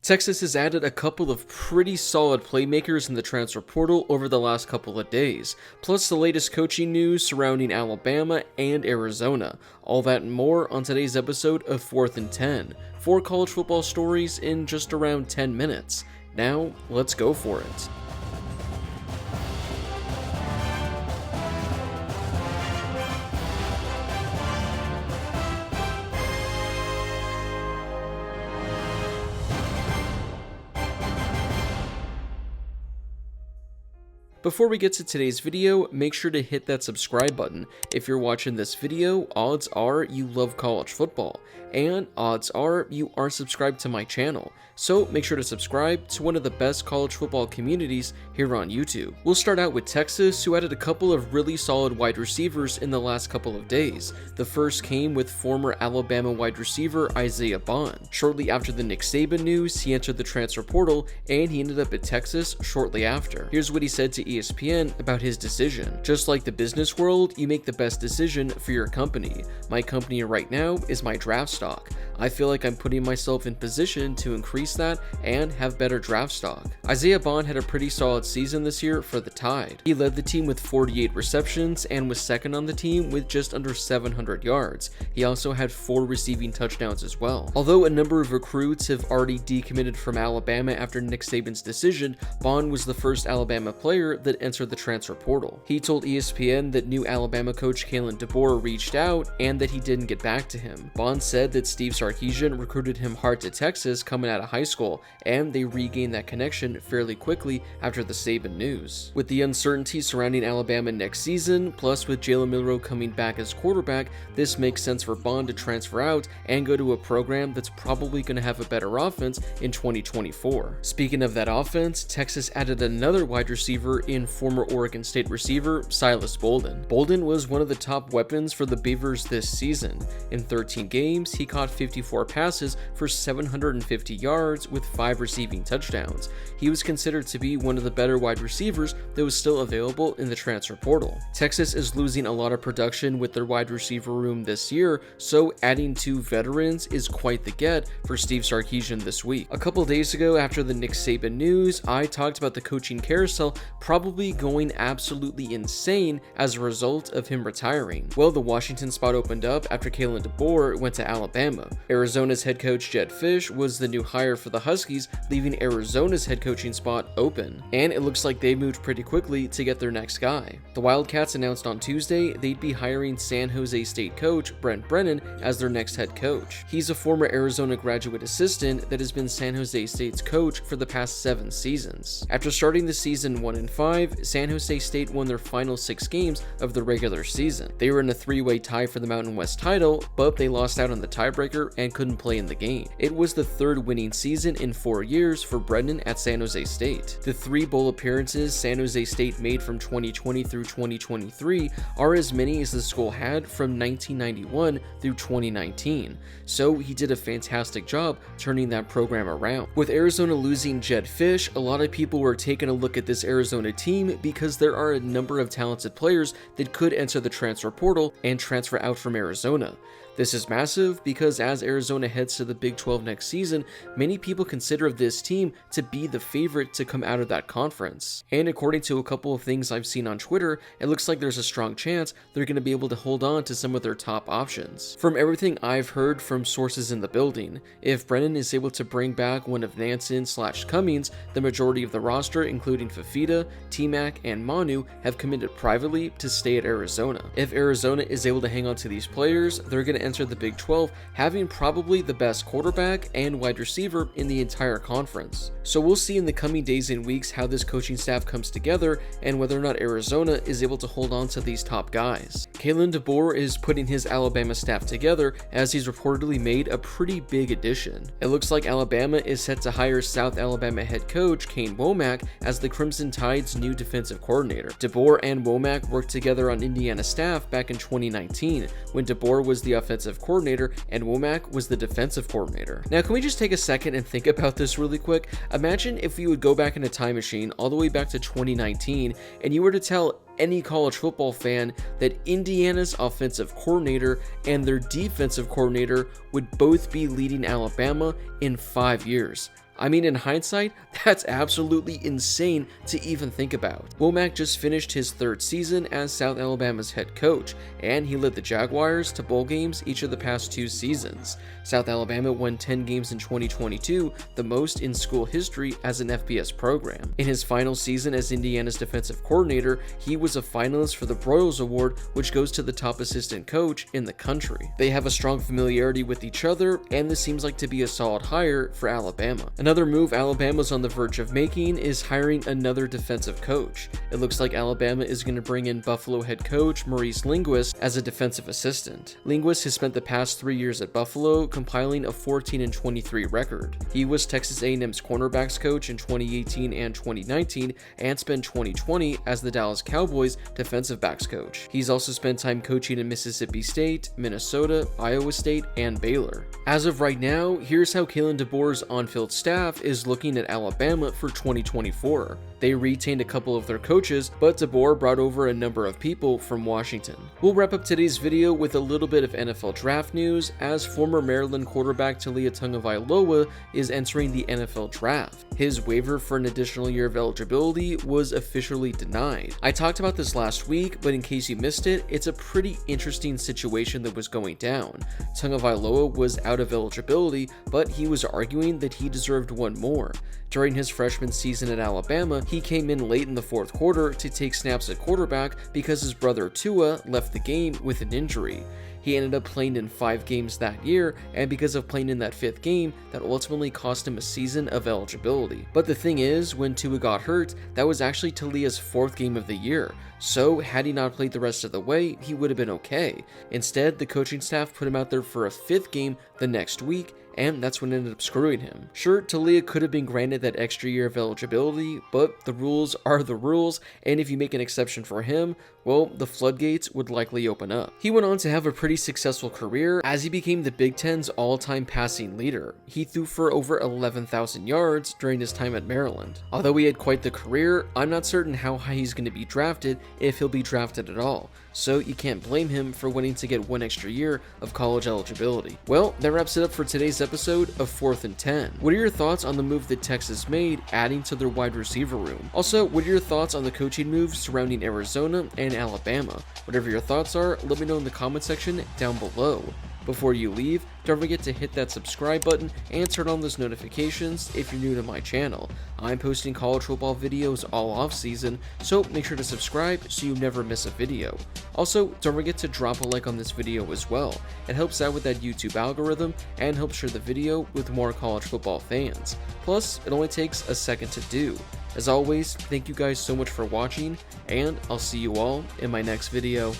Texas has added a couple of pretty solid playmakers in the transfer portal over the last couple of days, plus the latest coaching news surrounding Alabama and Arizona. All that and more on today's episode of 4th and 10. 4 college football stories in just around 10 minutes. Now, let's go for it. Before we get to today's video, make sure to hit that subscribe button. If you're watching this video, odds are you love college football, and odds are you are subscribed to my channel. So make sure to subscribe to one of the best college football communities here on YouTube. We'll start out with Texas, who added a couple of really solid wide receivers in the last couple of days. The first came with former Alabama wide receiver Isaiah Bond. Shortly after the Nick Saban news, he entered the transfer portal, and he ended up at Texas shortly after. Here's what he said to ESPN about his decision. "Just like the business world, you make the best decision for your company. My company right now is my draft stock. I feel like I'm putting myself in position to increase that and have better draft stock." Isaiah Bond had a pretty solid season this year for the Tide. He led the team with 48 receptions and was second on the team with just under 700 yards. He also had 4 receiving touchdowns as well. Although a number of recruits have already decommitted from Alabama after Nick Saban's decision, Bond was the first Alabama player that entered the transfer portal. He told ESPN that new Alabama coach Kalen DeBoer reached out and that he didn't get back to him. Bond said that Steve Sarkisian recruited him hard to Texas coming out of high school, and they regained that connection fairly quickly after the Saban news. With the uncertainty surrounding Alabama next season, plus with Jalen Milroe coming back as quarterback, this makes sense for Bond to transfer out and go to a program that's probably going to have a better offense in 2024. Speaking of that offense, Texas added another wide receiver in former Oregon State receiver Silas Balden. Balden was one of the top weapons for the Beavers this season. In 13 games, he caught 54 passes for 750 yards with 5 receiving touchdowns. He was considered to be one of the better wide receivers that was still available in the transfer portal. Texas is losing a lot of production with their wide receiver room this year, so adding 2 veterans is quite the get for Steve Sarkisian this week. A couple days ago after the Nick Saban news, I talked about the coaching carousel probably going absolutely insane as a result of him retiring. Well, the Washington spot opened up after Kalen DeBoer went to Alabama. Arizona's head coach Jedd Fisch was the new hire for the Huskies, leaving Arizona's head coaching spot open. And it looks like they moved pretty quickly to get their next guy. The Wildcats announced on Tuesday they'd be hiring San Jose State coach Brent Brennan as their next head coach. He's a former Arizona graduate assistant that has been San Jose State's coach for the past 7 seasons. After starting the season 1-5, San Jose State won their final 6 games of the regular season. They were in a 3-way tie for the Mountain West title, but they lost out on the tiebreaker and couldn't play in the game. It was the 3rd winning season in 4 years for Brennan at San Jose State. The 3 bowl appearances San Jose State made from 2020 through 2023 are as many as the school had from 1991 through 2019, so he did a fantastic job turning that program around. With Arizona losing Jedd Fisch, a lot of people were taking a look at this Arizona team because there are a number of talented players that could enter the transfer portal and transfer out from Arizona. This is massive because as Arizona heads to the Big 12 next season, many people consider this team to be the favorite to come out of that conference. And according to a couple of things I've seen on Twitter, it looks like there's a strong chance they're going to be able to hold on to some of their top options. From everything I've heard from sources in the building, if Brennan is able to bring back one of Nansen/Cummings, the majority of the roster, including Fafita, T-Mac, and Manu, have committed privately to stay at Arizona. If Arizona is able to hang on to these players, they're going to enter the Big 12 having probably the best quarterback and wide receiver in the entire conference. So we'll see in the coming days and weeks how this coaching staff comes together and whether or not Arizona is able to hold on to these top guys. Kalen DeBoer is putting his Alabama staff together as he's reportedly made a pretty big addition. It looks like Alabama is set to hire South Alabama head coach Kane Womack as the Crimson Tide's new defensive coordinator. DeBoer and Womack worked together on Indiana staff back in 2019 when DeBoer was the offensive coordinator and Womack was the defensive coordinator. Now, can we just take a second and think about this really quick? Imagine if we would go back in a time machine all the way back to 2019 and you were to tell any college football fan that Indiana's offensive coordinator and their defensive coordinator would both be leading Alabama in 5 years. I mean, in hindsight, that's absolutely insane to even think about. Womack just finished his 3rd season as South Alabama's head coach, and he led the Jaguars to bowl games each of the past 2 seasons. South Alabama won 10 games in 2022, the most in school history as an FBS program. In his final season as Indiana's defensive coordinator, he was a finalist for the Broyles Award, which goes to the top assistant coach in the country. They have a strong familiarity with each other, and this seems like to be a solid hire for Alabama. Another move Alabama's on the verge of making is hiring another defensive coach. It looks like Alabama is going to bring in Buffalo head coach Maurice Linguist as a defensive assistant. Linguist has spent the past 3 years at Buffalo, compiling a 14-23 record. He was Texas A&M's cornerbacks coach in 2018 and 2019, and spent 2020 as the Dallas Cowboys defensive backs coach. He's also spent time coaching in Mississippi State, Minnesota, Iowa State, and Baylor. As of right now, here's how Kalen DeBoer's on-field staff is looking at Alabama for 2024. They retained a couple of their coaches, but DeBoer brought over a number of people from Washington. We'll wrap up today's video with a little bit of NFL draft news, as former Maryland quarterback Taulia Tagovailoa is entering the NFL draft. His waiver for an additional year of eligibility was officially denied. I talked about this last week, but in case you missed it, it's a pretty interesting situation that was going down. Tagovailoa was out of eligibility, but he was arguing that he deserved one more. During his freshman season at Alabama, he came in late in the 4th quarter to take snaps at quarterback because his brother Tua left the game with an injury. He ended up playing in 5 games that year, and because of playing in that 5th game, that ultimately cost him a season of eligibility. But the thing is, when Tua got hurt, that was actually Taulia's 4th game of the year, so had he not played the rest of the way, he would have been okay. Instead, the coaching staff put him out there for a 5th game the next week, and that's what ended up screwing him. Sure, Taulia could have been granted that extra year of eligibility, but the rules are the rules, and if you make an exception for him, well, the floodgates would likely open up. He went on to have a pretty successful career as he became the Big Ten's all-time passing leader. He threw for over 11,000 yards during his time at Maryland. Although he had quite the career, I'm not certain how high he's going to be drafted, if he'll be drafted at all. So you can't blame him for wanting to get one extra year of college eligibility. Well, that wraps it up for today's episode of 4th and 10. What are your thoughts on the move that Texas made, adding to their wide receiver room? Also, what are your thoughts on the coaching moves surrounding Arizona and Alabama? Whatever your thoughts are, let me know in the comment section down below. Before you leave, don't forget to hit that subscribe button and turn on those notifications if you're new to my channel. I'm posting college football videos all off season, so make sure to subscribe so you never miss a video. Also, don't forget to drop a like on this video as well. It helps out with that YouTube algorithm and helps share the video with more college football fans. Plus, it only takes a second to do. As always, thank you guys so much for watching, and I'll see you all in my next video.